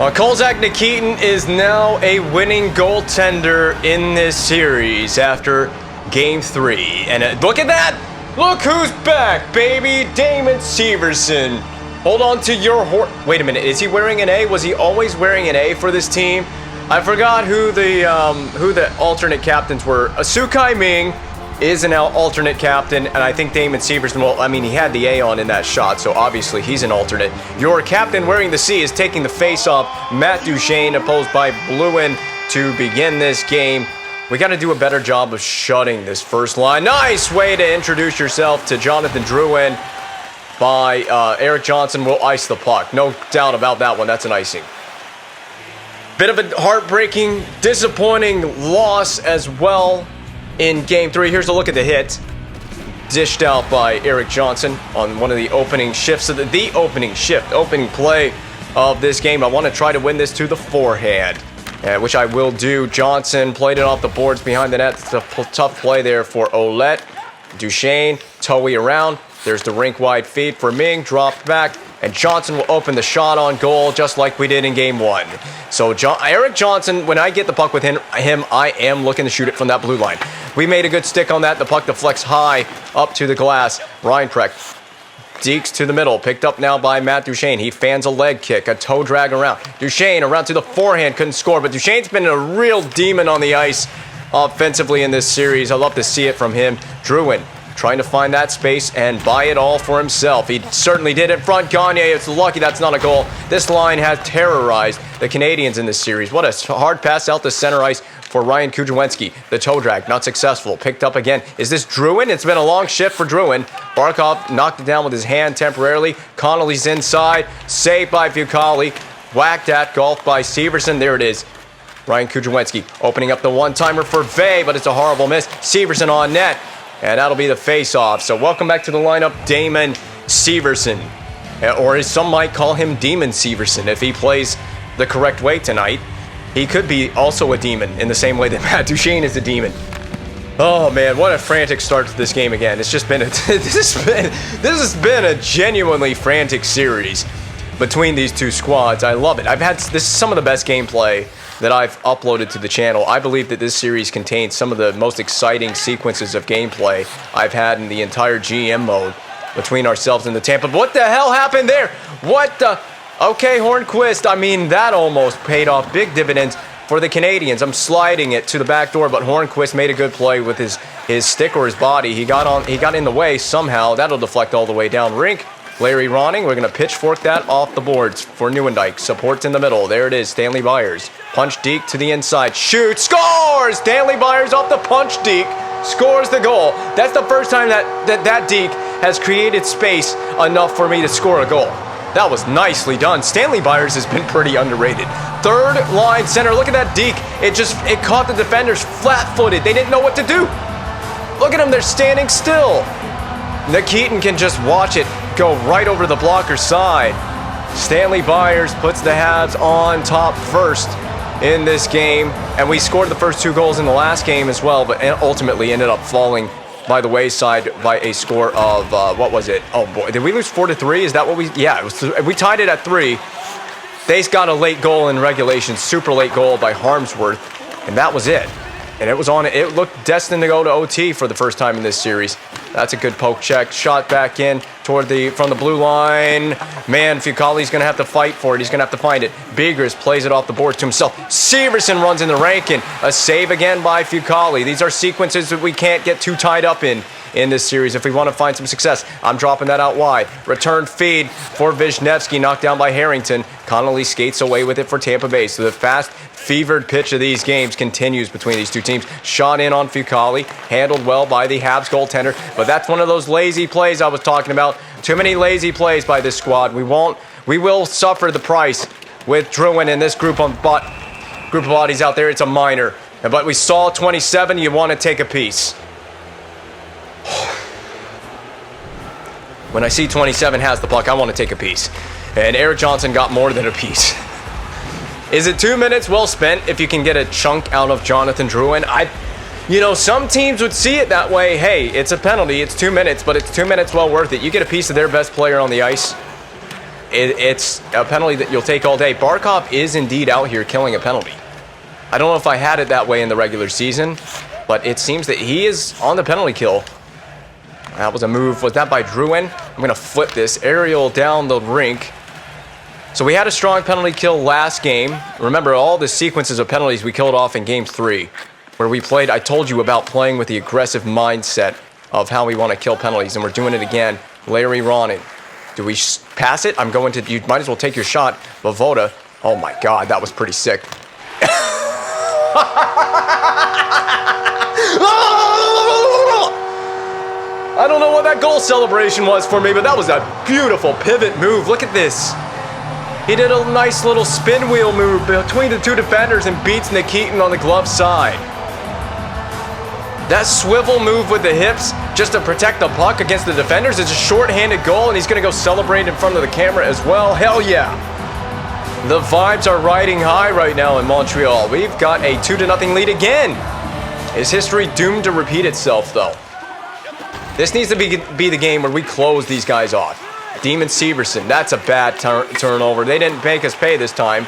Kolzak Nikitin is now a winning goaltender in this series after Game 3. And look at that! Look who's back, baby! Damon Severson. Hold on to your horse. Wait a minute, is he wearing an A? Was he always wearing an A for this team? I forgot who the alternate captains were. Asukai Ming is an alternate captain, and I think Damon Severson, well, I mean, he had the A on in that shot, so obviously he's an alternate. Your captain wearing the C is taking the face-off. Matt Duchesne, opposed by Bluin, to begin this game. We got to do a better job of shutting this first line. Nice way to introduce yourself to Jonathan Drouin by Eric Johnson. Will ice the puck. No doubt about that one. That's an icing. Bit of a heartbreaking, disappointing loss as well in Game 3. Here's a look at the hit. Dished out by Eric Johnson on one of the opening shifts of the opening play of this game. I want to try to win this to the forehand, which I will do. Johnson played it off the boards behind the net. It's a tough play there for Ouellette. Duchesne, Towie around. There's the rink-wide feed for Ming, dropped back, and Johnson will open the shot on goal just like we did in Game 1. So Eric Johnson, when I get the puck with him, I am looking to shoot it from that blue line. We made a good stick on that. The puck deflects high up to the glass. Reinprecht deeks to the middle, picked up now by Matt Duchesne. He fans a leg kick, a toe drag around. Duchesne around to the forehand, couldn't score, but Duchesne's been a real demon on the ice offensively in this series. I love to see it from him. Drouin trying to find that space and buy it all for himself. He certainly did in front. Gagne, it's lucky that's not a goal. This line has terrorized the Canadiens in this series. What a hard pass out to center ice for Ryan Kudrowski. The toe drag, not successful. Picked up again. Is this Drouin? It's been a long shift for Drouin. Barkov knocked it down with his hand temporarily. Connolly's inside. Saved by Fucale. Whacked at, golfed by Severson. There it is. Ryan Kudrowski opening up the one-timer for Vey, but it's a horrible miss. Severson on net. And that'll be the face-off. So welcome back to the lineup, Damon Severson. Or as some might call him, Demon Severson. If he plays the correct way tonight, he could be also a demon in the same way that Matt Duchesne is a demon. Oh man, what a frantic start to this game again. It's just been this has been a genuinely frantic series between these two squads. I love it. This is some of the best gameplay that I've uploaded to the channel. I believe that this series contains some of the most exciting sequences of gameplay I've had in the entire GM mode between ourselves and the Tampa. But what the hell happened there? What the? Okay, Hornquist, I mean, that almost paid off big dividends for the Canadiens. I'm sliding it to the back door, but Hornquist made a good play with his stick or his body. He got in the way somehow. That'll deflect all the way down rink. Larry Ronning, we're going to pitchfork that off the boards for Nieuwendyk. Supports in the middle. There it is, Stanley Byers. Punch deke to the inside. Shoot, scores! Stanley Byers off the punch deke. Scores the goal. That's the first time that deke has created space enough for me to score a goal. That was nicely done. Stanley Byers has been pretty underrated. Third line center. Look at that deke. It caught the defenders flat-footed. They didn't know what to do. Look at them. They're standing still. Nikitin can just watch it go right over the blocker's side. Stanley Byers puts the Habs on top first in this game, and we scored the first 2 goals in the last game as well, but ultimately ended up falling by the wayside by a score of what was it? Oh boy, did we lose 4-3? Is that what we? Yeah, it was. We tied it at 3. They got a late goal in regulation, super late goal by Harmsworth, and that was it. And it was on. It looked destined to go to OT for the first time in this series. That's a good poke check. Shot back in from the blue line. Man, Fucale's going to have to fight for it. He's going to have to find it. Biggers plays it off the board to himself. Severson runs in the Rankin. A save again by Fucale. These are sequences that we can't get too tied up in this series if we want to find some success. I'm dropping that out wide. Return feed for Wisniewski, knocked down by Harrington. Connolly skates away with it for Tampa Bay. So the fast, fevered pitch of these games continues between these two teams. Shot in on Fucale, handled well by the Habs goaltender. But that's one of those lazy plays I was talking about. Too many lazy plays by this squad. We will suffer the price with Drouin and this group of bodies out there. It's a minor. But we saw 27. You want to take a piece. When I see 27 has the puck, I want to take a piece. And Eric Johnson got more than a piece. Is it 2 minutes well spent if you can get a chunk out of Jonathan Drouin? Some teams would see it that way. Hey, it's a penalty. It's 2 minutes, but it's 2 minutes well worth it. You get a piece of their best player on the ice. it's a penalty that you'll take all day. Barkov is indeed out here killing a penalty. I don't know if I had it that way in the regular season, but it seems that he is on the penalty kill. That was a move. Was that by Drouin? I'm going to flip this. Aerial down the rink. So we had a strong penalty kill last game. Remember all the sequences of penalties we killed off in Game 3, where we played. I told you about playing with the aggressive mindset of how we want to kill penalties, and we're doing it again. Larry Ronning. Do we pass it? I'm going to. You might as well take your shot. Vovoda. Oh my God, that was pretty sick. I don't know what that goal celebration was for me, but that was a beautiful pivot move. Look at this. He did a nice little spin wheel move between the two defenders and beats Nikitin on the glove side. That swivel move with the hips just to protect the puck against the defenders is a short-handed goal, and he's going to go celebrate in front of the camera as well. Hell yeah. The vibes are riding high right now in Montreal. We've got a 2-0 lead again. Is history doomed to repeat itself, though? This needs to be the game where we close these guys off. Demon Severson, that's a bad turnover. They didn't make us pay this time.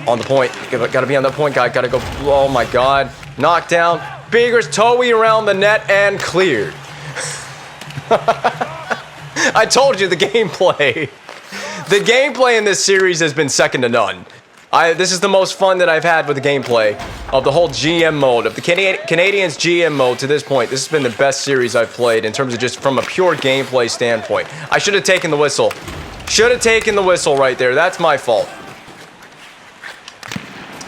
On the point. Got to be on the point, guy. Got to go. Oh, my God. Knocked down. Beger's Toey around the net and cleared. I told you the gameplay. The gameplay in this series has been second to none. This is the most fun that I've had with the gameplay of the whole GM mode, of the Canadiens GM mode to this point. This has been the best series I've played in terms of just from a pure gameplay standpoint. I should have taken the whistle. Should have taken the whistle right there. That's my fault.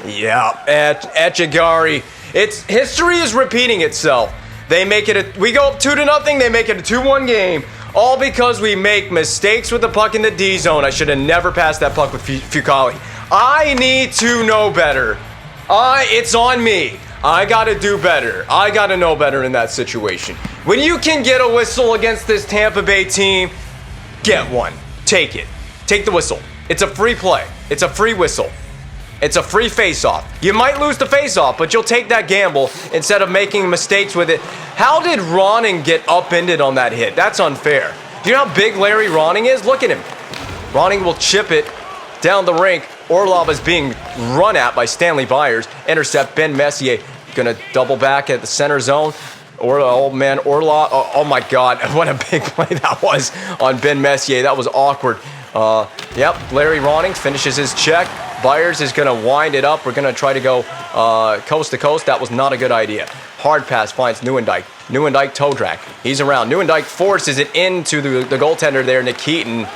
Yeah, Etchegari. History is repeating itself. They make it we go up 2-0, they make it a 2-1 game. All because we make mistakes with the puck in the D zone. I should have never passed that puck with Fucali. I need to know better. It's on me. I gotta do better. I gotta know better in that situation. When you can get a whistle against this Tampa Bay team, get one. Take it. Take the whistle. It's a free play. It's a free whistle. It's a free face-off. You might lose the face-off, but you'll take that gamble instead of making mistakes with it. How did Ronning get upended on that hit? That's unfair. Do you know how big Larry Ronning is? Look at him. Ronning will chip it down the rink. Orlov is being run at by Stanley Byers. Intercept Ben Messier. Gonna double back at the center zone. Oh man, Orlov. Oh my God, what a big play that was on Ben Messier. That was awkward. Yep, Larry Ronning finishes his check. Byers is gonna wind it up. We're gonna try to go coast to coast. That was not a good idea. Hard pass finds Nieuwendyk. Nieuwendyk toe drag. He's around. Nieuwendyk forces it into the goaltender there, Nikitin.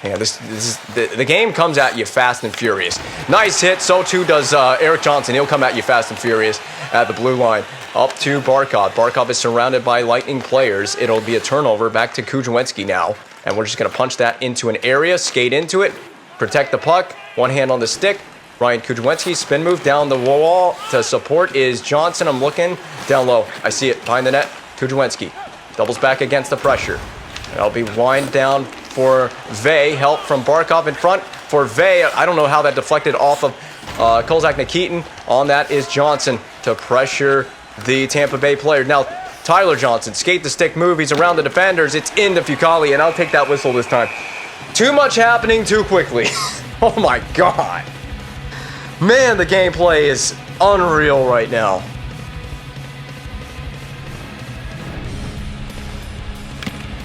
Yeah, the game comes at you fast and furious. Nice hit. So too does Eric Johnson. He'll come at you fast and furious at the blue line. Up to Barkov. Barkov is surrounded by Lightning players. It'll be a turnover back to Kuzhawinski now. And we're just going to punch that into an area, skate into it, protect the puck. One hand on the stick. Ryan Kuzhawinski, spin move down the wall to support is Johnson. I'm looking down low. I see it behind the net. Kuzhawinski doubles back against the pressure. That'll be wind down for Vey. Help from Barkov in front for Vey. I don't know how that deflected off of Kozak Nikitin. On that is Johnson to pressure the Tampa Bay player. Now, Tyler Johnson, skate the stick move. He's around the defenders. It's into Fucali, and I'll take that whistle this time. Too much happening too quickly. Oh my God. Man, the gameplay is unreal right now.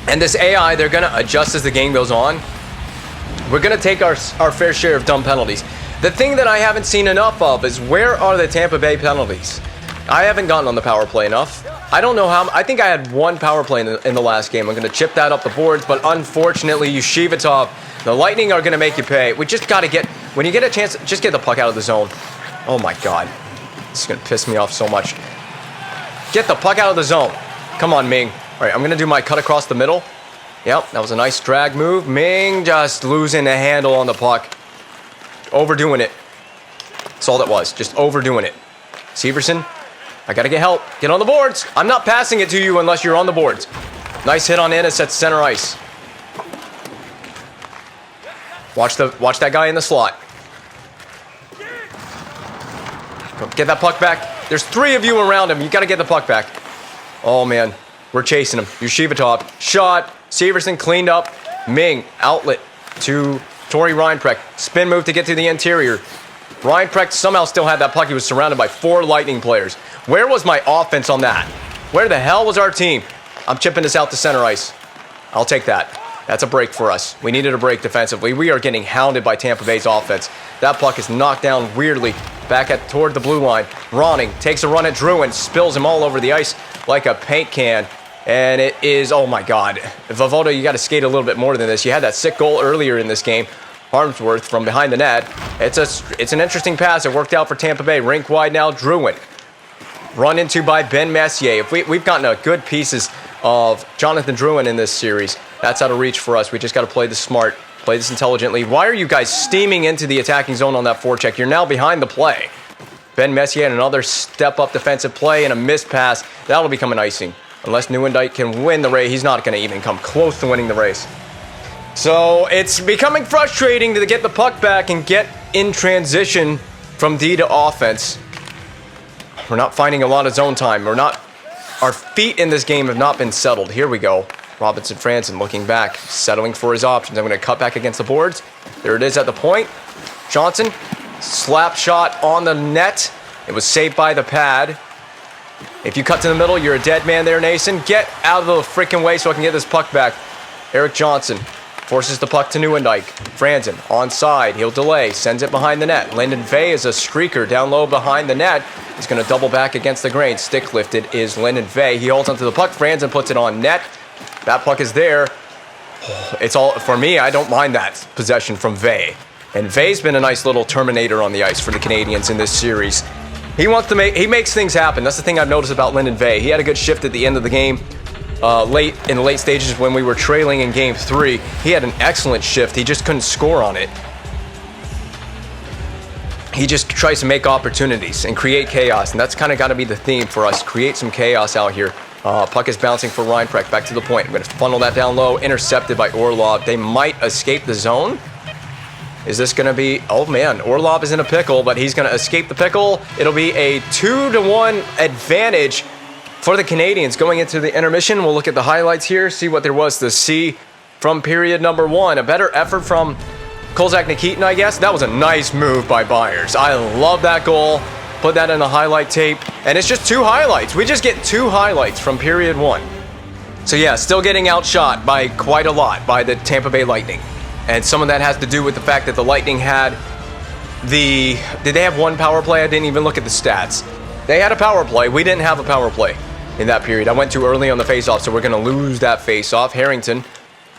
And this AI, they're going to adjust as the game goes on. We're going to take our fair share of dumb penalties. The thing that I haven't seen enough of is where are the Tampa Bay penalties? I haven't gotten on the power play enough. I don't know how. I think I had one power play in the last game. I'm going to chip that up the boards, but unfortunately, Yushivitov, the Lightning are going to make you pay. We just got to get, when you get a chance, just get the puck out of the zone. Oh my God. This is going to piss me off so much. Get the puck out of the zone. Come on, Ming. All right, I'm going to do my cut across the middle. Yep, that was a nice drag move. Ming just losing the handle on the puck. Overdoing it. That's all that was. Just overdoing it. Severson, I got to get help. Get on the boards. I'm not passing it to you unless you're on the boards. Nice hit on Ennis at center ice. Watch that guy in the slot. Get that puck back. There's three of you around him. You got to get the puck back. Oh, man. We're chasing him. Yushivitov. Shot. Severson cleaned up. Ming, outlet to Tori Reinprecht. Spin move to get to the interior. Reinprecht somehow still had that puck. He was surrounded by 4 Lightning players. Where was my offense on that? Where the hell was our team? I'm chipping this out to center ice. I'll take that. That's a break for us. We needed a break defensively. We are getting hounded by Tampa Bay's offense. That puck is knocked down weirdly back toward the blue line. Ronning takes a run at Drew and spills him all over the ice like a paint can. And it is, oh my God. Voivoda, you got to skate a little bit more than this. You had that sick goal earlier in this game. Harmsworth from behind the net. It's an interesting pass. It worked out for Tampa Bay. Rink wide now, Druin. Run into by Ben Messier. If we've gotten a good pieces of Jonathan Drouin in this series, that's out of reach for us. We just got to play this smart, play this intelligently. Why are you guys steaming into the attacking zone on that forecheck? You're now behind the play. Ben Messier and another step-up defensive play and a missed pass. That'll become an icing. Unless Nieuwendyk can win the race, he's not going to even come close to winning the race. So it's becoming frustrating to get the puck back and get in transition from D to offense. We're not finding a lot of zone time. Our feet in this game have not been settled. Here we go. Robinson Franzen looking back, settling for his options. I'm going to cut back against the boards. There it is at the point. Johnson, slap shot on the net. It was saved by the pad. If you cut to the middle, you're a dead man there, Nason. Get out of the freaking way so I can get this puck back. Eric Johnson forces the puck to Nieuwendyk. Franzen onside. He'll delay. Sends it behind the net. Lyndon Vey is a streaker down low behind the net. He's going to double back against the grain. Stick lifted is Lyndon Vey. He holds onto the puck. Franzen puts it on net. That puck is there. It's all, for me, I don't mind that possession from Vey. And Vey's been a nice little terminator on the ice for the Canadiens in this series. He makes things happen. That's the thing I've noticed about Lyndon Vey. He had a good shift at the end of the game. In the late stages when we were trailing in Game 3, he had an excellent shift. He just couldn't score on it. He just tries to make opportunities and create chaos, and that's kind of got to be the theme for us. Create some chaos out here. Puck is bouncing for Reinprecht. Back to the point. I'm going to funnel that down low. Intercepted by Orlov. They might escape the zone. Is this going to be... Oh, man. Orlov is in a pickle, but he's going to escape the pickle. It'll be a 2-1 advantage for the Canadiens going into the intermission. We'll look at the highlights here, see what there was to see from period number 1. A better effort from Kozak Nikitin, I guess. That was a nice move by Byers. I love that goal. Put that in the highlight tape. And it's just 2 highlights. We just get 2 highlights from period 1. So yeah, still getting outshot by quite a lot by the Tampa Bay Lightning. And some of that has to do with the fact that the Lightning had the... Did they have 1 power play? I didn't even look at the stats. They had a power play. We didn't have a power play in that period. I went too early on the faceoff, so we're going to lose that faceoff. Harrington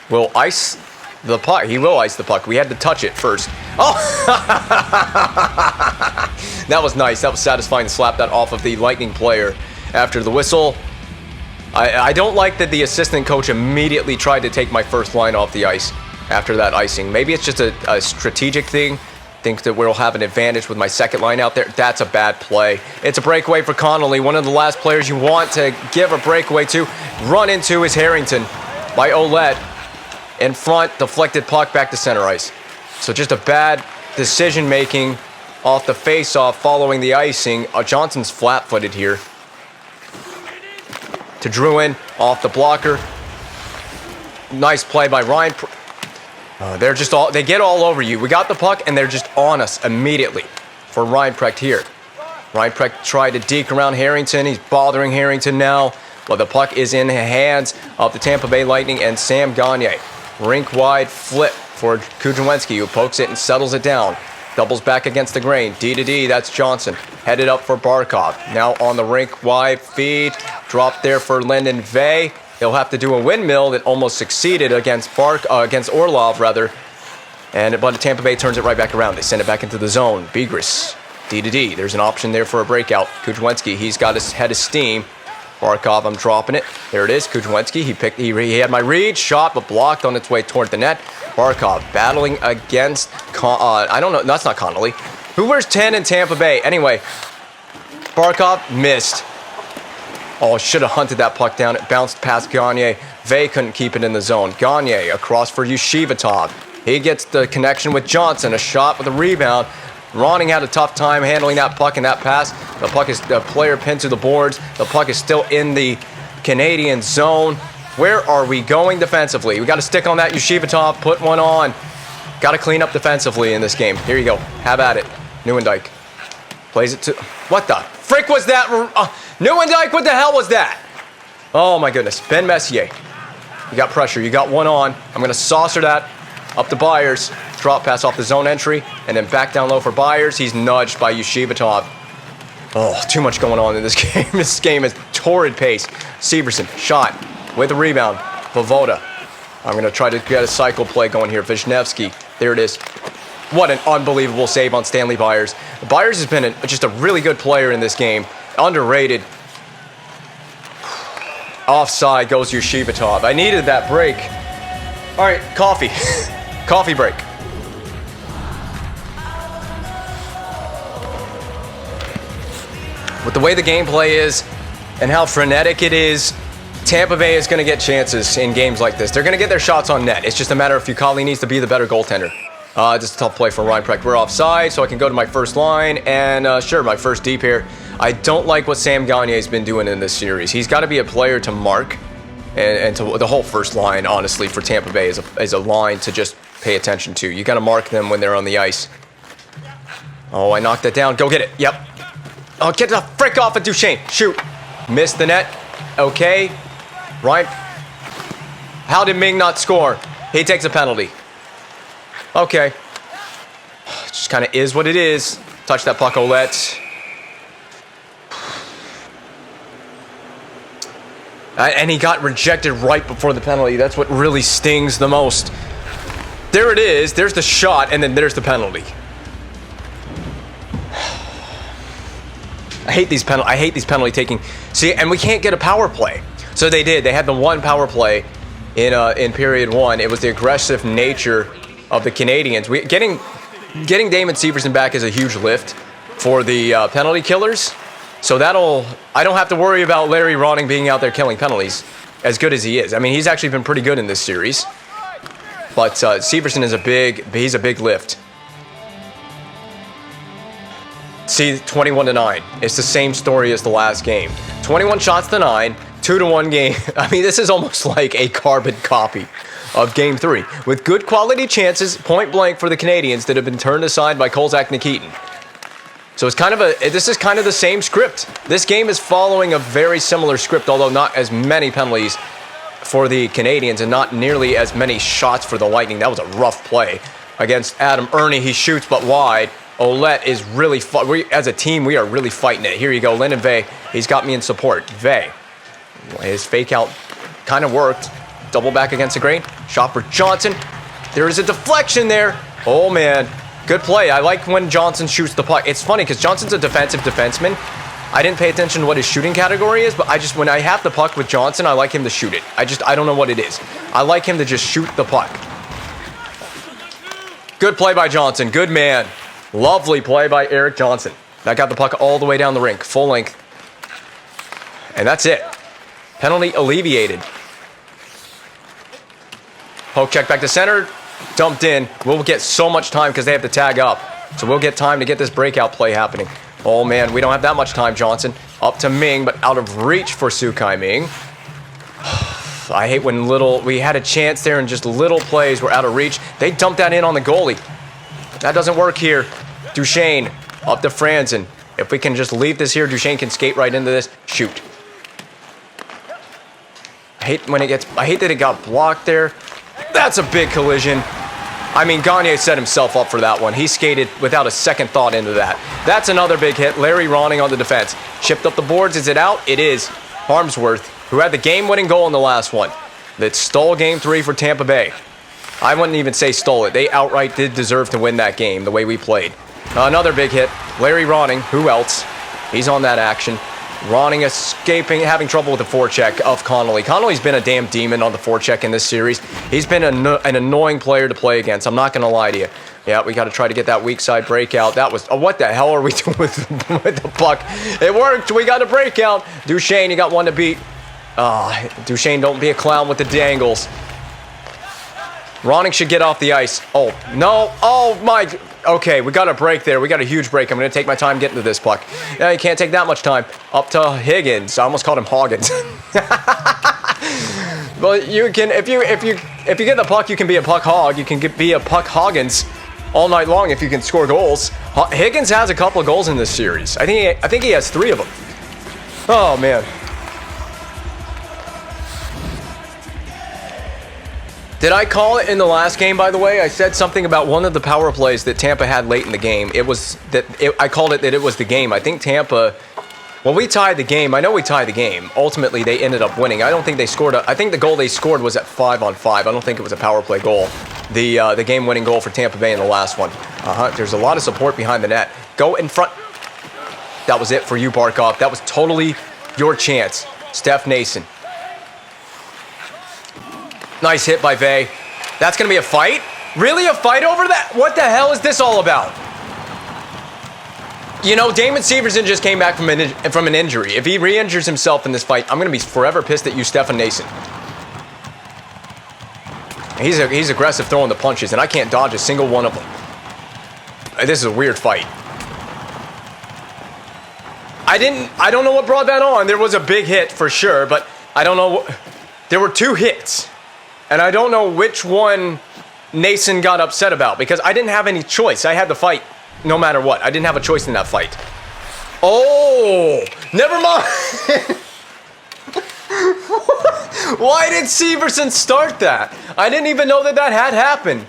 will ice the puck. He will ice the puck. We had to touch it first. Oh! That was nice. That was satisfying to slap that off of the Lightning player after the whistle. I don't like that the assistant coach immediately tried to take my first line off the ice after that icing. Maybe it's just a strategic thing. Think that we'll have an advantage with my second line out there. That's a bad play. It's a breakaway for Connolly, one of the last players you want to give a breakaway to. Run into is Harrington by Ouellette. In front, deflected puck back to center ice. So just a bad decision making off the face-off following the icing. Johnson's flat-footed here. To Drouin, off the blocker. Nice play by Ryan. They get all over you. We got the puck, and they're just on us immediately for Reinprecht here. Reinprecht tried to deke around Harrington. He's bothering Harrington now. But the puck is in the hands of the Tampa Bay Lightning and Sam Gagner. Rink-wide flip for Kudrwinski, who pokes it and settles it down. Doubles back against the grain. D to D, that's Johnson. Headed up for Barkov. Now on the rink-wide feed. Drop there for Lyndon Vey. He'll have to do a windmill that almost succeeded against Orlov, rather. But Tampa Bay turns it right back around. They send it back into the zone. Begris, D to D. There's an option there for a breakout. Kudrwinski, he's got his head of steam. Barkov, I'm dropping it. There it is. Kudrwinski, he had my read. Shot, but blocked on its way toward the net. Barkov battling against... I don't know. That's not Connolly. Who wears 10 in Tampa Bay? Anyway, Barkov missed. Oh, should have hunted that puck down. It bounced past Gagner. Vey couldn't keep it in the zone. Gagner across for Yushivatov. He gets the connection with Johnson. A shot with a rebound. Ronning had a tough time handling that puck and that pass. The player pinned to the boards. The puck is still in the Canadian zone. Where are we going defensively? We got to stick on that Yoshivatov, put one on. Got to clean up defensively in this game. Here you go. Have at it. Neuendijk plays it to... What the frick was that? Neuendijk, what the hell was that? Oh, my goodness. Ben Messier. You got pressure. You got one on. I'm going to saucer that up to Byers. Drop pass off the zone entry. And then back down low for Byers. He's nudged by Yoshivatov. Oh, too much going on in this game. This game is torrid pace. Severson, shot with a rebound. Vovoda. I'm going to try to get a cycle play going here. Wisniewski. There it is. What an unbelievable save on Stanley Byers. Byers has been just a really good player in this game. Underrated. Offside goes Yoshivatov. I needed that break. All right, coffee. Coffee break. With the way the gameplay is and how frenetic it is, Tampa Bay is going to get chances in games like this. They're going to get their shots on net. It's just a matter of Fucali needs to be the better goaltender. Just a tough play for Ryan Precht. We're offside, so I can go to my first line. And sure, my first deep here. I don't like what Sam Gagner's been doing in this series. He's got to be a player to mark. And to the whole first line, honestly, for Tampa Bay is a line to just pay attention to. You got to mark them when they're on the ice. Oh, I knocked that down. Go get it. Yep. Oh, get the frick off of Duchesne. Shoot. Missed the net. Okay. Ryan. How did Ming not score? He takes a penalty. Okay. It just kind of is what it is. Touch that puck, Ouellette. And he got rejected right before the penalty. That's what really stings the most. There it is. There's the shot, and then there's the penalty. I hate these penalty taking. See, and we can't get a power play. So they did. They had the one power play in period one. It was the aggressive nature of the Canadiens. Getting Damon Severson back is a huge lift for the penalty killers. So I don't have to worry about Larry Ronning being out there killing penalties, as good as he is. I mean, he's actually been pretty good in this series. But Severson is he's a big lift. See, 21-9. It's the same story as the last game. 21 shots to 9, 2-1 game. I mean, this is almost like a carbon copy of Game 3. With good quality chances, point blank for the Canadiens that have been turned aside by Kolzak Nikitin. So this is kind of the same script. This game is following a very similar script, although not as many penalties for the Canadiens and not nearly as many shots for the Lightning. That was a rough play against Adam Ernie. He shoots but wide. Ouellette is really as a team, we are really fighting it. Here you go, Lyndon Vey. He's got me in support. Vey. His fake out kind of worked. Double back against the grain. Shot for Johnson. There is a deflection there. Oh, man. Good play. I like when Johnson shoots the puck. It's funny because Johnson's a defensive defenseman. I didn't pay attention to what his shooting category is, but when I have the puck with Johnson, I like him to shoot it. I don't know what it is. I like him to just shoot the puck. Good play by Johnson. Good man. Lovely play by Eric Johnson. That got the puck all the way down the rink, full length. And that's it. Penalty alleviated. Poke check back to center. Dumped in. We'll get so much time because they have to tag up. So we'll get time to get this breakout play happening. Oh, man, we don't have that much time, Johnson. Up to Ming, but out of reach for Sukai Ming. I hate when we had a chance there and just little plays were out of reach. They dumped that in on the goalie. That doesn't work here. Duchesne up to Franzen. If we can just leave this here, Duchesne can skate right into this. Shoot. I hate that it got blocked there. That's a big collision. I mean, Gagner set himself up for that one. He skated without a second thought into that. That's another big hit. Larry Ronning on the defense. Chipped up the boards. Is it out? It is. Harmsworth, who had the game-winning goal in the last one, that stole Game 3 for Tampa Bay. I wouldn't even say stole it. They outright did deserve to win that game, the way we played. Another big hit. Larry Ronning. Who else? He's on that action. Ronning escaping, having trouble with the forecheck of Connolly. Connolly's been a damn demon on the forecheck in this series. He's been an annoying player to play against. I'm not going to lie to you. Yeah, we got to try to get that weak side breakout. That was... what the hell are we doing with the puck? It worked. We got a breakout. Duchesne, you got one to beat. Duchesne, don't be a clown with the dangles. Ronning should get off the ice. Oh, no. Oh, my... Okay, we got a break there. We got a huge break. I'm going to take my time getting to this puck. Yeah, you can't take that much time. Up to Higgins. I almost called him Hoggins. Well, you can if you get the puck, you can be a puck hog. You can be a puck Hoggins all night long if you can score goals. Higgins has a couple of goals in this series. I think he has 3 of them. Oh man. Did I call it in the last game, by the way? I said something about one of the power plays that Tampa had late in the game. I called it that it was the game. I think Tampa, well, we tied the game. I know we tied the game. Ultimately, they ended up winning. I don't think they scored I think the goal they scored was at 5-on-5. I don't think it was a power play goal. The game-winning goal for Tampa Bay in the last one. There's a lot of support behind the net. Go in front. That was it for you, Barkov. That was totally your chance. Steph Nason. Nice hit by Vey. That's going to be a fight? Really, a fight over that? What the hell is this all about? You know, Damon Severson just came back from an injury. If he re-injures himself in this fight, I'm going to be forever pissed at you, Stefan Nason. He's aggressive throwing the punches, and I can't dodge a single one of them. This is a weird fight. I don't know what brought that on. There was a big hit for sure, but I don't know. There were 2 hits. And I don't know which one Nason got upset about because I didn't have any choice. I had to fight no matter what. I didn't have a choice in that fight. Oh, never mind. Why did Severson start that? I didn't even know that had happened.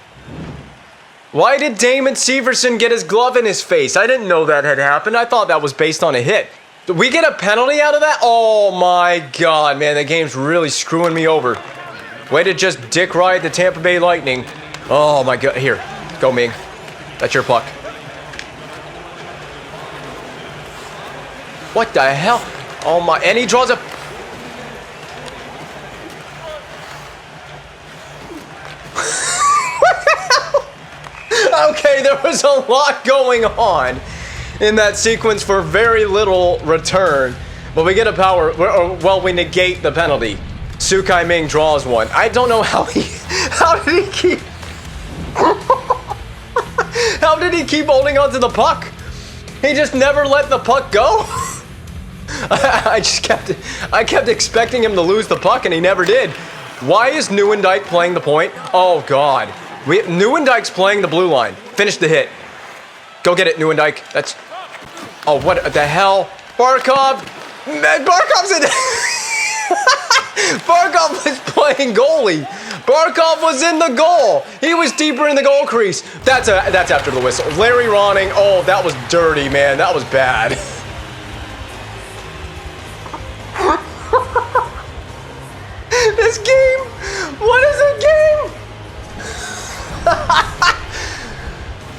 Why did Damon Severson get his glove in his face? I didn't know that had happened. I thought that was based on a hit. Did we get a penalty out of that? Oh my God, man, the game's really screwing me over. Way to just dick ride the Tampa Bay Lightning. Oh my God, here, go Ming. That's your puck. What the hell? Oh my, and he draws a... Okay, there was a lot going on in that sequence for very little return. But we get a power, well, we negate the penalty. Su Kai Ming draws one. I don't know how did he keep how did he keep holding onto the puck? He just never let the puck go. I kept expecting him to lose the puck and he never did. Why is Nieuwendyk playing the point? Oh God. Nieuwendyk's playing the blue line. Finish the hit. Go get it, Nieuwendyk. That's... Oh, what the hell? Barkov! Man, Barkov's in... Barkov was playing goalie. Barkov was in the goal. He was deeper in the goal crease. That's after the whistle. Larry Ronning. Oh, that was dirty, man. That was bad. This game. What is a game?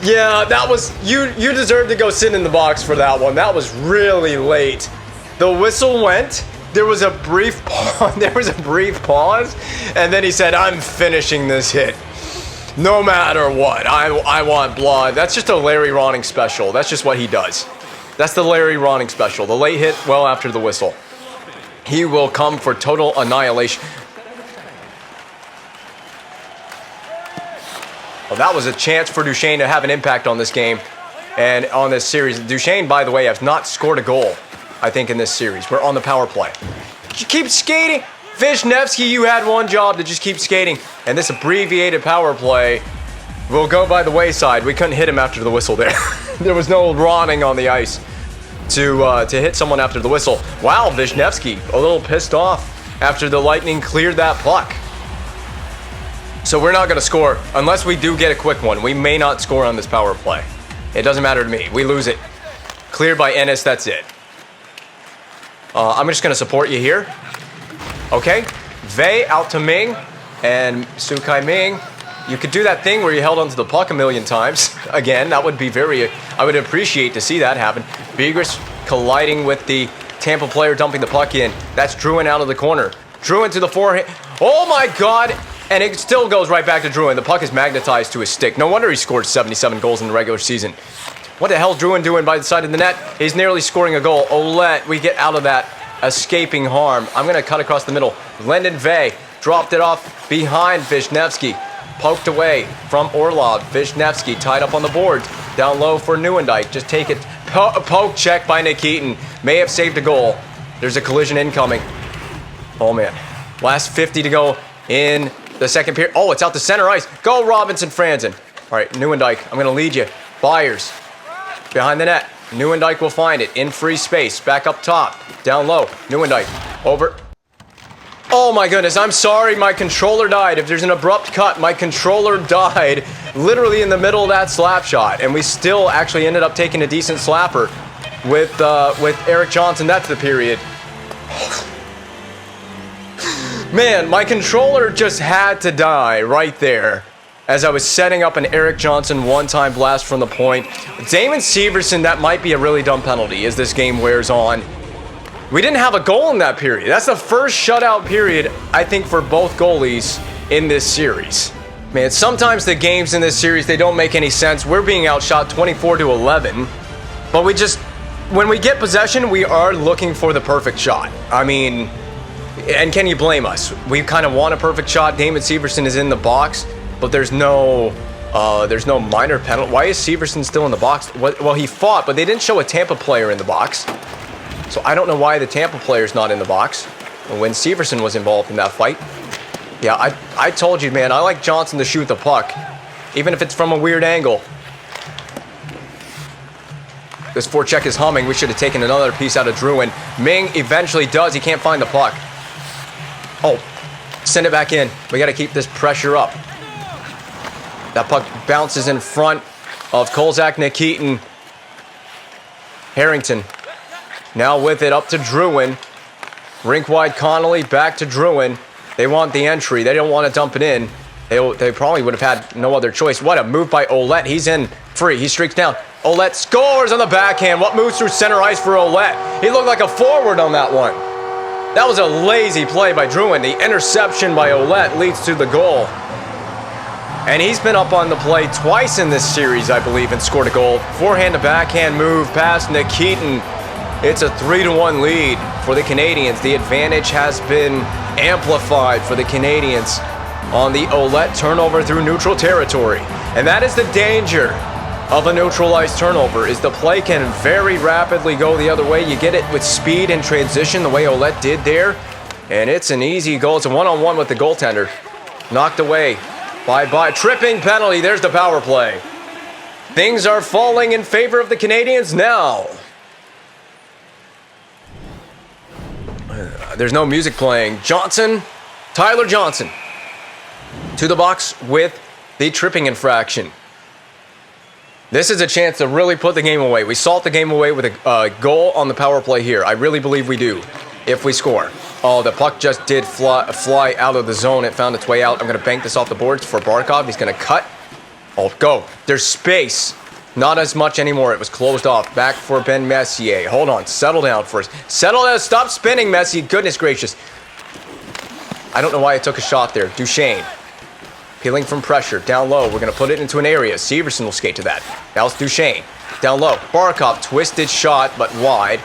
Yeah, that was you deserved to go sit in the box for that one. That was really late. The whistle went. There was a brief pause, and then he said, "I'm finishing this hit, no matter what. I want blood." That's just a Larry Ronning special. That's just what he does. That's the Larry Ronning special. The late hit well after the whistle. He will come for total annihilation. Well, that was a chance for Duchesne to have an impact on this game and on this series. Duchesne, by the way, has not scored a goal, I think, in this series. We're on the power play. Keep skating. Vishnevsky, you had one job to just keep skating. And this abbreviated power play will go by the wayside. We couldn't hit him after the whistle there. There was no Ronning on the ice to hit someone after the whistle. Wow, Vishnevsky, a little pissed off after the Lightning cleared that puck. So we're not going to score unless we do get a quick one. We may not score on this power play. It doesn't matter to me. We lose it. Cleared by Ennis, that's it. I'm just going to support you here. Okay. Vey out to Ming. And Su Kai Ming. You could do that thing where you held onto the puck a million times. Again, that would be I would appreciate to see that happen. Begris colliding with the Tampa player, dumping the puck in. That's Drouin out of the corner. Drouin to the forehand. Oh my God. And it still goes right back to Drouin. The puck is magnetized to his stick. No wonder he scored 77 goals in the regular season. What the hell is Drouin doing by the side of the net? He's nearly scoring a goal. Ouellette, we get out of that escaping harm. I'm going to cut across the middle. Lyndon Vey dropped it off behind Vishnevsky. Poked away from Orlov. Vishnevsky tied up on the boards. Down low for Nieuwendyk. Just take it. Poke check by Nikitin. May have saved a goal. There's a collision incoming. Oh, man. Last 50 to go in the second period. Oh, it's out to center ice. Go Robinson Franzen. All right, Nieuwendyk, I'm going to lead you. Byers behind the net. Nieuwendyk will find it in free space. Back up top. Down low. Nieuwendyk over. Oh my goodness, I'm sorry, my controller died. If there's an abrupt cut, my controller died literally in the middle of that slap shot. And we still actually ended up taking a decent slapper with Erik Johnson. That's the period. Man, my controller just had to die right there as I was setting up an Erik Johnson one-time blast from the point. Damon Severson, that might be a really dumb penalty as this game wears on. We didn't have a goal in that period. That's the first shutout period, I think, for both goalies in this series. Man, sometimes the games in this series, they don't make any sense. We're being outshot 24-11, but when we get possession, we are looking for the perfect shot. I mean, and can you blame us? We kind of want a perfect shot. Damon Severson is in the box, but there's no minor penalty. Why is Severson still in the box? Well, he fought, but they didn't show a Tampa player in the box. So I don't know why the Tampa player's not in the box when Severson was involved in that fight. Yeah, I told you, man, I like Johnson to shoot the puck, even if it's from a weird angle. This forecheck is humming. We should have taken another piece out of Drouin. Ming eventually does. He can't find the puck. Oh, send it back in. We got to keep this pressure up. That puck bounces in front of Kolzak, Nikitin, Harrington. Now with it up to Drouin. Rink wide Connolly, back to Drouin. They want the entry. They don't want to dump it in. They probably would have had no other choice. What a move by Ouellette. He's in free. He streaks down. Ouellette scores on the backhand. What moves through center ice for Ouellette? He looked like a forward on that one. That was a lazy play by Drouin. The interception by Ouellette leads to the goal. And he's been up on the play twice in this series, I believe, and scored a goal. Forehand to backhand move past Nikitin. It's a 3-1 lead for the Canadiens. The advantage has been amplified for the Canadiens on the Ouellette turnover through neutral territory. And that is the danger of a neutralized turnover, is the play can very rapidly go the other way. You get it with speed and transition the way Ouellette did there, and it's an easy goal. It's a one-on-one with the goaltender. Knocked away by tripping penalty. There's the power play. Things are falling in favor of the Canadiens now. There's no music playing. Tyler Johnson to the box with the tripping infraction. This is a chance to really put the game away. We salt the game away with a goal on the power play here. I really believe we do if we score. Oh, the puck just did fly out of the zone. It found its way out. I'm going to bank this off the boards for Barkov. He's going to cut. Oh, go. There's space. Not as much anymore. It was closed off. Back for Ben Messier. Hold on. Settle down first. Settle down. Stop spinning, Messier. Goodness gracious. I don't know why I took a shot there. Duchesne. Peeling from pressure. Down low. We're going to put it into an area. Severson will skate to that. Now it's Duchesne. Down low. Barkov. Twisted shot, but wide.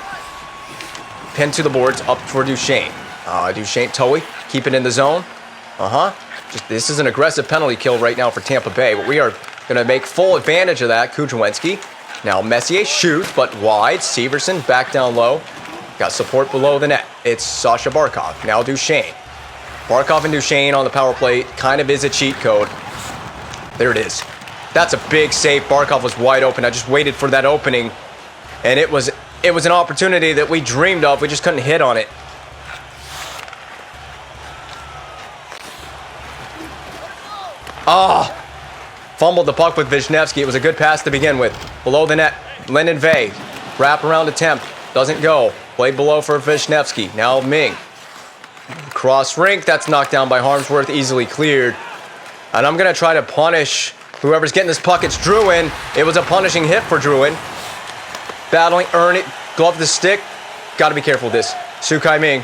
Pinned to the boards. Up for Duchesne. Duchesne. Toey. Keep it in the zone. This is an aggressive penalty kill right now for Tampa Bay, but we are going to make full advantage of that. Kudrowski. Now Messier shoots, but wide. Severson back down low. Got support below the net. It's Sasha Barkov. Now Duchesne. Barkov and Duchesne on the power play kind of is a cheat code. There it is. That's a big save. Barkov was wide open. I just waited for that opening, and it was an opportunity that we dreamed of. We just couldn't hit on it. Fumbled the puck with Wisniewski. It was a good pass to begin with. Below the net, Lyndon Vey. Wrap around attempt. Doesn't go. Played below for Wisniewski. Now Ming. Cross rink. That's knocked down by Harmsworth. Easily cleared. And I'm going to try to punish whoever's getting this puck. It's Drouin. It was a punishing hit for Drouin. Battling, earn it. Glove the stick. Got to be careful with this. Sukai Ming.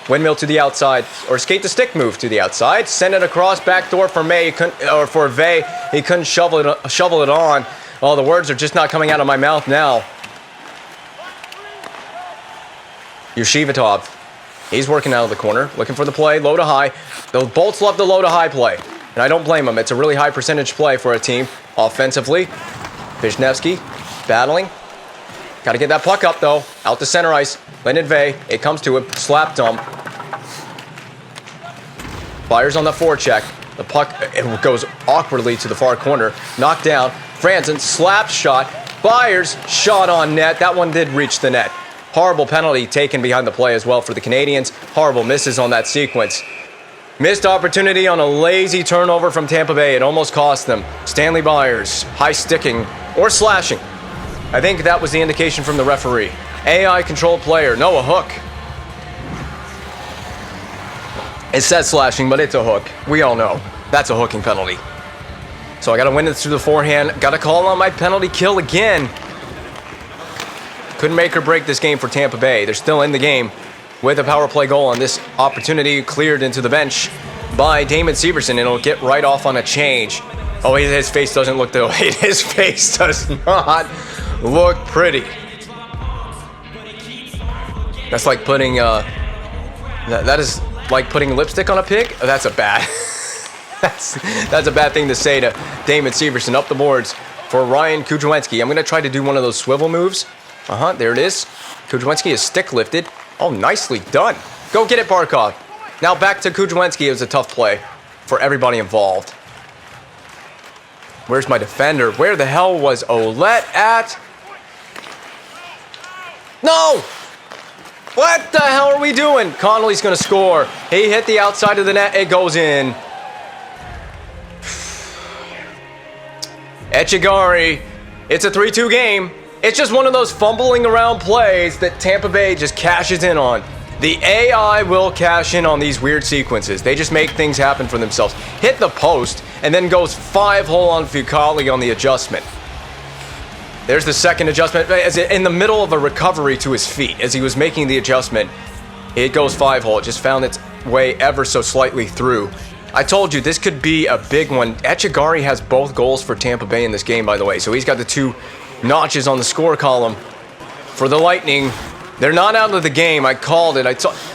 Windmill to the outside, or skate the stick move to the outside. Send it across, backdoor for for Vey. He couldn't shovel it on. Oh, the words are just not coming out of my mouth now. Yoshivatov. He's working out of the corner, looking for the play, low to high. The Bolts love the low to high play, and I don't blame them. It's a really high percentage play for a team offensively. Wisniewski battling. Got to get that puck up, though. Out to center ice. Lyndon Vey. It comes to him. Slap dump. Byers on the forecheck. The puck it goes awkwardly to the far corner. Knocked down. Franzen, slap shot. Byers, shot on net. That one did reach the net. Horrible penalty taken behind the play as well for the Canadiens. Horrible misses on that sequence. Missed opportunity on a lazy turnover from Tampa Bay. It almost cost them. Stanley Byers, high sticking or slashing. I think that was the indication from the referee. AI controlled player. No, a hook. It says slashing, but it's a hook. We all know that's a hooking penalty. So I got to win this through the forehand. Got to call on my penalty kill again. Couldn't make or break this game for Tampa Bay. They're still in the game with a power play goal on this opportunity cleared into the bench by Damon Severson. And it'll get right off on a change. Oh, his face doesn't look the way. His face does not look pretty. That's like putting that is like putting lipstick on a pig. Oh, that's a bad that's a bad thing to say to Damon Severson. Up the boards for Ryan Kudrwinski. I'm going to try to do one of those swivel moves. There it is. Kudrwinski is stick lifted. Oh, nicely done. Go get it, Barkov. Now back to Kudrwinski. It was a tough play for everybody involved. Where's my defender? Where the hell was Ouellette at? No! What the hell are we doing? Connolly's going to score. He hit the outside of the net. It goes in. Echigari. It's a 3-2 game. It's just one of those fumbling around plays that Tampa Bay just cashes in on. The AI will cash in on these weird sequences. They just make things happen for themselves. Hit the post and then goes 5-hole on Fucali on the adjustment. There's the second adjustment. In the middle of a recovery to his feet, as he was making the adjustment, it goes 5-hole. It just found its way ever so slightly through. I told you, this could be a big one. Echigari has both goals for Tampa Bay in this game, by the way. So he's got the 2 notches on the score column for the Lightning. They're not out of the game. I called it.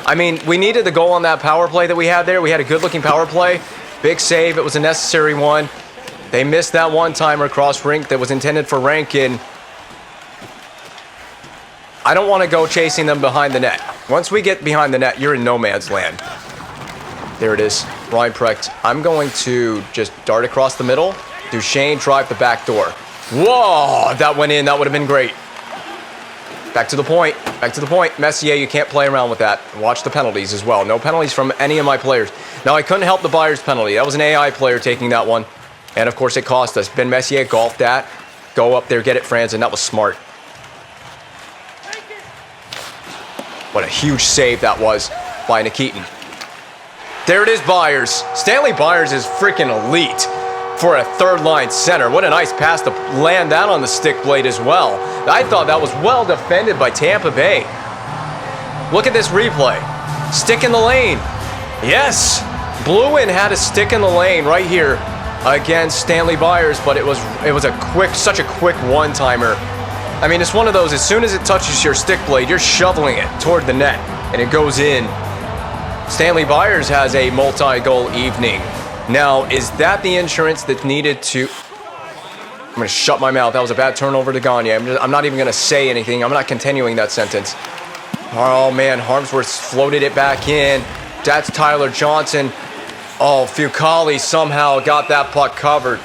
I mean, we needed the goal on that power play that we had there. We had a good-looking power play. Big save. It was a necessary one. They missed that one-timer cross rink that was intended for Rankin. I don't want to go chasing them behind the net. Once we get behind the net, you're in no man's land. There it is. Ryan Precht. I'm going to just dart across the middle. Duchesne drive the back door. Whoa! That went in. That would have been great. Back to the point. Back to the point. Messier, you can't play around with that. Watch the penalties as well. No penalties from any of my players. Now, I couldn't help the Byers penalty. That was an AI player taking that one. And, of course, it cost us. Ben Messier golfed that. Go up there, get it, Franz, and that was smart. What a huge save that was by Nikitin. There it is, Byers. Stanley Byers is freaking elite for a third-line center. What a nice pass to land that on the stick blade as well. I thought that was well defended by Tampa Bay. Look at this replay. Stick in the lane. Yes. Bluin had a stick in the lane right here against Stanley Byers, but it was such a quick one-timer. I mean, it's one of those, as soon as it touches your stick blade, you're shoveling it toward the net, and it goes in. Stanley Byers has a multi-goal evening. Now, is that the insurance that's needed to... I'm going to shut my mouth. That was a bad turnover to Gagne. I'm not even going to say anything. I'm not continuing that sentence. Oh, man, Harmsworth floated it back in. That's Tyler Johnson. Oh, Fucali somehow got that puck covered.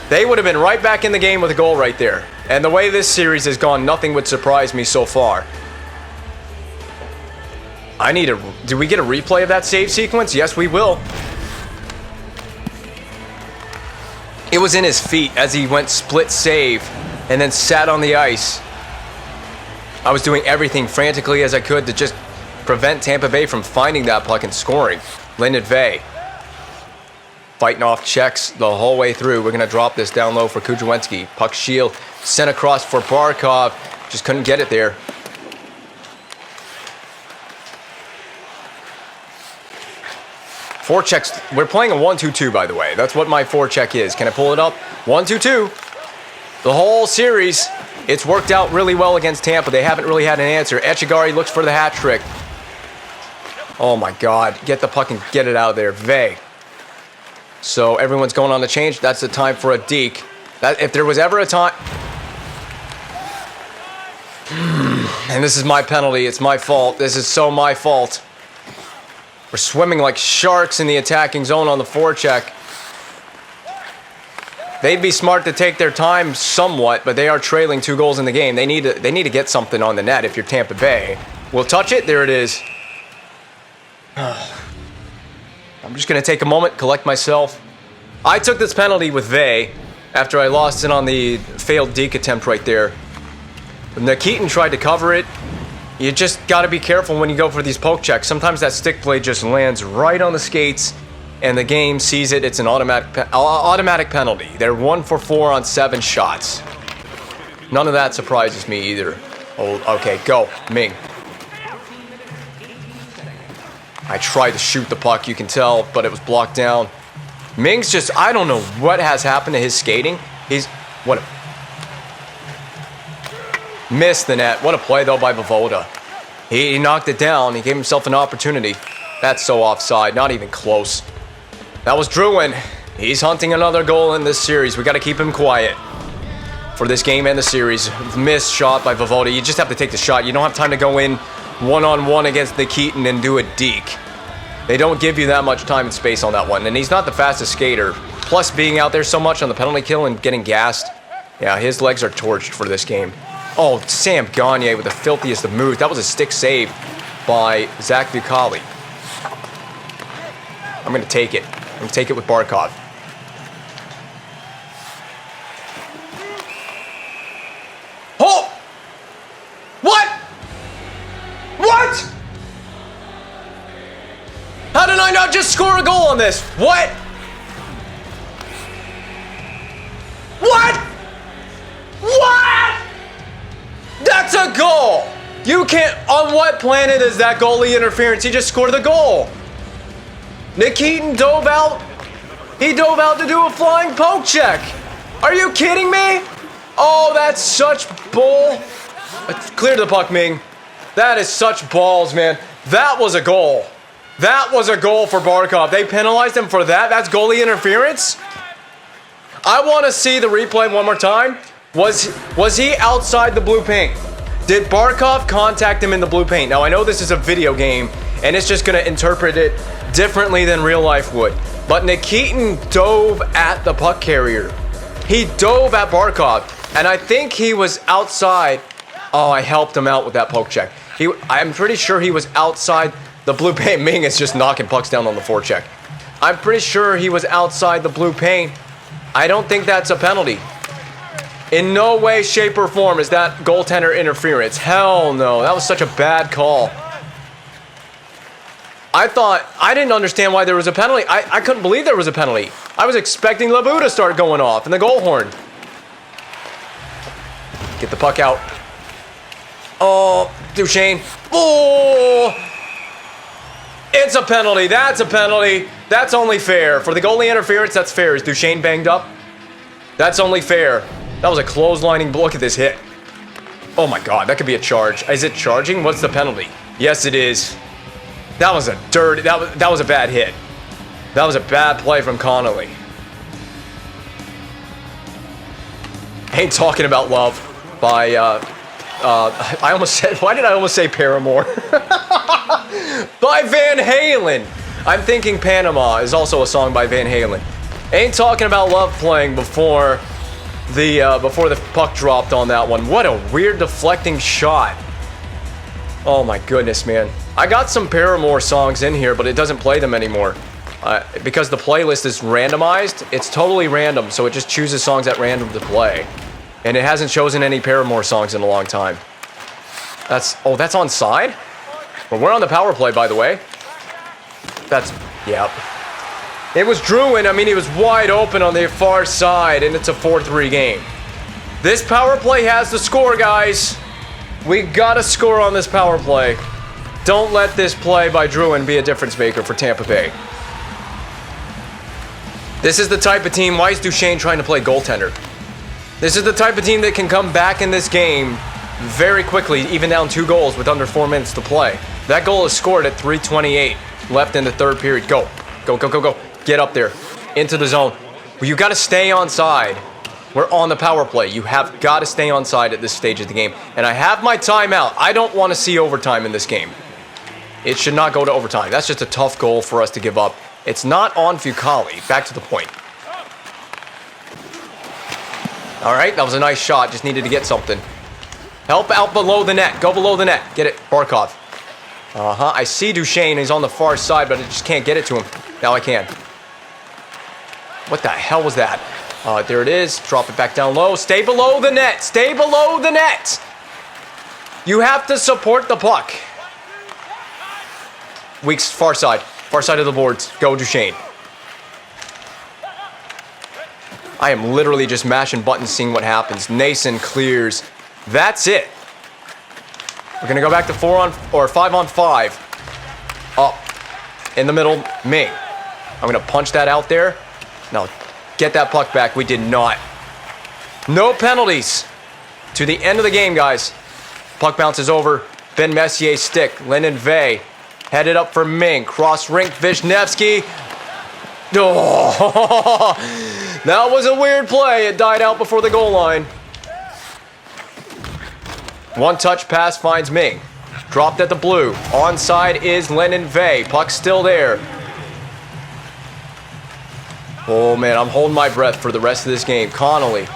They would have been right back in the game with a goal right there. And the way this series has gone, nothing would surprise me so far. Do we get a replay of that save sequence? Yes, we will. It was in his feet as he went split save and then sat on the ice. I was doing everything frantically as I could to just prevent Tampa Bay from finding that puck and scoring. Lyndon Vey fighting off checks the whole way through. We're going to drop this down low for Kudrwinski. Puck shield sent across for Barkov. Just couldn't get it there. Forechecks. We're playing a 1-2-2, by the way. That's what my forecheck is. Can I pull it up? 1-2-2. The whole series, it's worked out really well against Tampa. They haven't really had an answer. Echigari looks for the hat trick. Oh, my God. Get the puck and get it out of there. Vey. So everyone's going on the change. That's the time for a deke. If there was ever a time... And this is my penalty. It's my fault. This is so my fault. We're swimming like sharks in the attacking zone on the forecheck. They'd be smart to take their time somewhat, but they are trailing 2 goals in the game. They need to get something on the net if you're Tampa Bay. We'll touch it. There it is. I'm just going to take a moment, collect myself. I took this penalty with Vey after I lost it on the failed deke attempt right there. Nikitin tried to cover it. You just got to be careful when you go for these poke checks. Sometimes that stick blade just lands right on the skates, and the game sees it. It's an automatic penalty. They're 1 for 4 on 7 shots. None of that surprises me either. Oh, okay, go, Ming. I tried to shoot the puck, you can tell, but it was blocked down. Ming's just, I don't know what has happened to his skating. Missed the net. What a play, though, by Voivoda. He knocked it down. He gave himself an opportunity. That's so offside. Not even close. That was Drouin. He's hunting another goal in this series. We got to keep him quiet for this game and the series. Missed shot by Voivoda. You just have to take the shot. You don't have time to go in one-on-one against Nikitin and do a deke. They don't give you that much time and space on that one. And he's not the fastest skater. Plus, being out there so much on the penalty kill and getting gassed. Yeah, his legs are torched for this game. Oh, Sam Gagner with the filthiest of moves. That was a stick save by Zach Vucali. I'm going to take it. I'm going to take it with Barkov. Oh! What? What? How did I not just score a goal on this? What? What? What? That's a goal! You can't... On what planet is that goalie interference? He just scored the goal. Nikitin dove out. He dove out to do a flying poke check. Are you kidding me? Oh, that's such bull. Clear the puck, Ming. That is such balls, man. That was a goal. That was a goal for Barkov. They penalized him for that? That's goalie interference? I want to see the replay one more time. Was he outside the blue paint? Did Barkov contact him in the blue paint? Now, I know this is a video game, and it's just going to interpret it differently than real life would. But Nikitin dove at the puck carrier. He dove at Barkov, and I think he was outside. Oh, I helped him out with that poke check. I'm pretty sure he was outside the blue paint. Ming is just knocking pucks down on the forecheck. I'm pretty sure he was outside the blue paint. I don't think that's a penalty. In no way, shape, or form is that goaltender interference. Hell no. That was such a bad call. I didn't understand why there was a penalty. I couldn't believe there was a penalty. I was expecting Labu to start going off in the goal horn. Get the puck out. Oh, Duchesne. Oh! It's a penalty. That's a penalty. That's only fair. For the goalie interference, that's fair. Is Duchesne banged up? That's only fair. That was a clotheslining. Look at this hit. Oh my God, that could be a charge. Is it charging? What's the penalty? Yes, it is. That was a dirty. That was a bad hit. That was a bad play from Connolly. Ain't talking about love by. I almost said. Why did I almost say Paramore? By Van Halen. I'm thinking Panama is also a song by Van Halen. Ain't talking about love playing before the puck dropped on that one. What a weird deflecting shot. Oh my goodness, man. I got some Paramore songs in here, but it doesn't play them anymore. Because the playlist is randomized, it's totally random, so it just chooses songs at random to play. And it hasn't chosen any Paramore songs in a long time. That's onside? Well, we're on the power play, by the way. Yep. It was Drouin. I mean, he was wide open on the far side, and it's a 4-3 game. This power play has to score, guys. We gotta score on this power play. Don't let this play by Drouin be a difference maker for Tampa Bay. This is the type of team. Why is Duchesne trying to play goaltender? This is the type of team that can come back in this game very quickly, even down 2 goals with under 4 minutes to play. That goal is scored at 3:28 left in the third period. Go. Go, go, go, go. Get up there. Into the zone. Well, you got to stay on side. We're on the power play. You have got to stay on side at this stage of the game. And I have my timeout. I don't want to see overtime in this game. It should not go to overtime. That's just a tough goal for us to give up. It's not on Fucale. Back to the point. All right, that was a nice shot. Just needed to get something. Help out below the net. Go below the net. Get it, Barkov. I see Duchesne. He's on the far side, but I just can't get it to him. Now I can. What the hell was that? There it is. Drop it back down low. Stay below the net. Stay below the net. You have to support the puck. Weeks, far side. Far side of the boards. Go, Duchesne. I am literally just mashing buttons, seeing what happens. Nason clears. That's it. We're going to go back to 5-on-5. Up. In the middle. Ming. I'm going to punch that out there. No. Get that puck back. We did not. No penalties. To the end of the game, guys. Puck bounces over. Ben Messier's stick. Lennon Vey. Headed up for Ming. Cross rink. Vishnevsky. Oh, that was a weird play. It died out before the goal line. One touch pass finds Ming. Dropped at the blue. Onside is Lennon Vey. Puck still there. Oh, man, I'm holding my breath for the rest of this game. Connolly.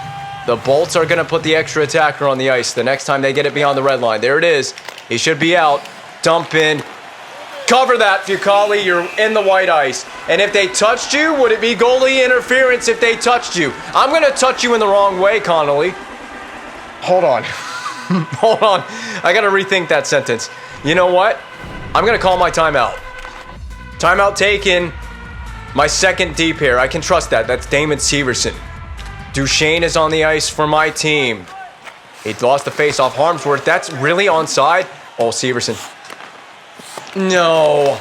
The Bolts are going to put the extra attacker on the ice the next time they get it beyond the red line. There it is. He should be out. Dump in. Cover that, Fucale. You're in the white ice. And if they touched you, would it be goalie interference if they touched you? I'm going to touch you in the wrong way, Connolly. Hold on. Hold on. I got to rethink that sentence. You know what? I'm going to call my timeout. Timeout taken. My second D pair. I can trust that. That's Damon Severson. Duchesne is on the ice for my team. He lost the face-off. Harmsworth. That's really onside. Oh, Severson. No.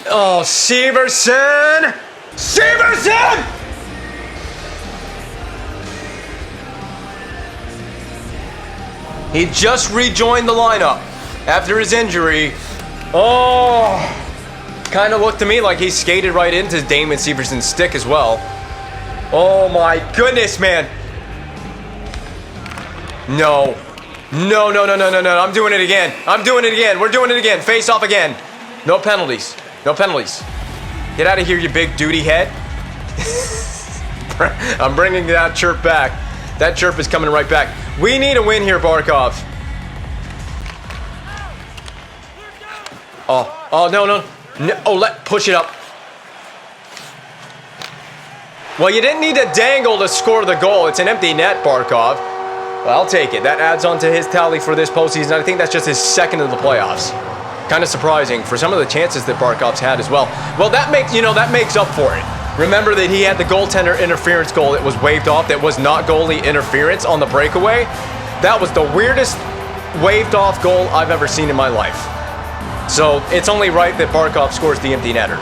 Oh, Severson! Severson! He just rejoined the lineup after his injury. Oh, kind of looked to me like he skated right into Damon Severson's stick as well. Oh my goodness, man. No. No, no, no, no, no, no. I'm doing it again. I'm doing it again. We're doing it again. Face off again. No penalties. No penalties. Get out of here, you big duty head. I'm bringing that chirp back. That chirp is coming right back. We need a win here, Barkov. Oh, no, no. No. Oh, push it up. Well, you didn't need to dangle to score the goal. It's an empty net, Barkov. Well, I'll take it. That adds on to his tally for this postseason. I think that's just his second of the playoffs. Kind of surprising for some of the chances that Barkov's had as well. Well, that makes up for it. Remember that he had the goaltender interference goal that was waved off that was not goalie interference on the breakaway? That was the weirdest waved off goal I've ever seen in my life. So it's only right that Barkov scores the empty netter.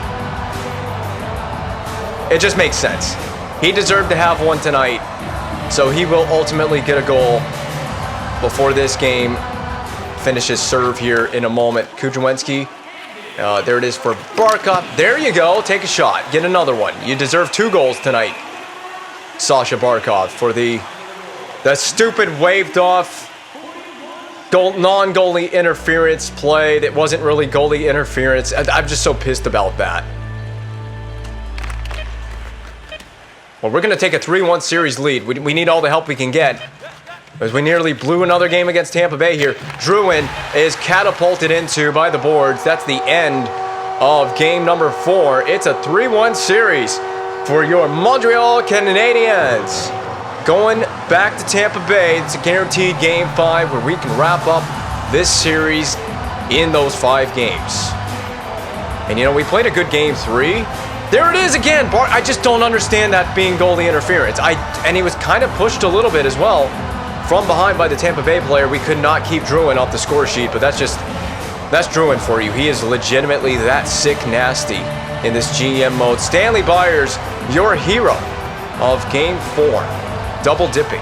It just makes sense. He deserved to have one tonight. So he will ultimately get a goal before this game finishes serve here in a moment. Kudrwensky, there it is for Barkov. There you go. Take a shot. Get another one. You deserve 2 goals tonight, Sasha Barkov, for the stupid waved off non-goalie interference play that wasn't really goalie interference. I'm just so pissed about that. Well, we're going to take a 3-1 series lead. We need all the help we can get, as we nearly blew another game against Tampa Bay here. Drouin is catapulted into by the boards. That's the end of game number 4. It's a 3-1 series for your Montreal Canadiens. Going back to Tampa Bay, it's a guaranteed game 5 where we can wrap up this series in those 5 games. And, we played a good game 3. There it is again. I just don't understand that being goalie interference. And he was kind of pushed a little bit as well from behind by the Tampa Bay player. We could not keep Drouin off the score sheet, but that's Drouin for you. He is legitimately that sick nasty in this GM mode. Stanley Byers, your hero of Game 4. Double dipping.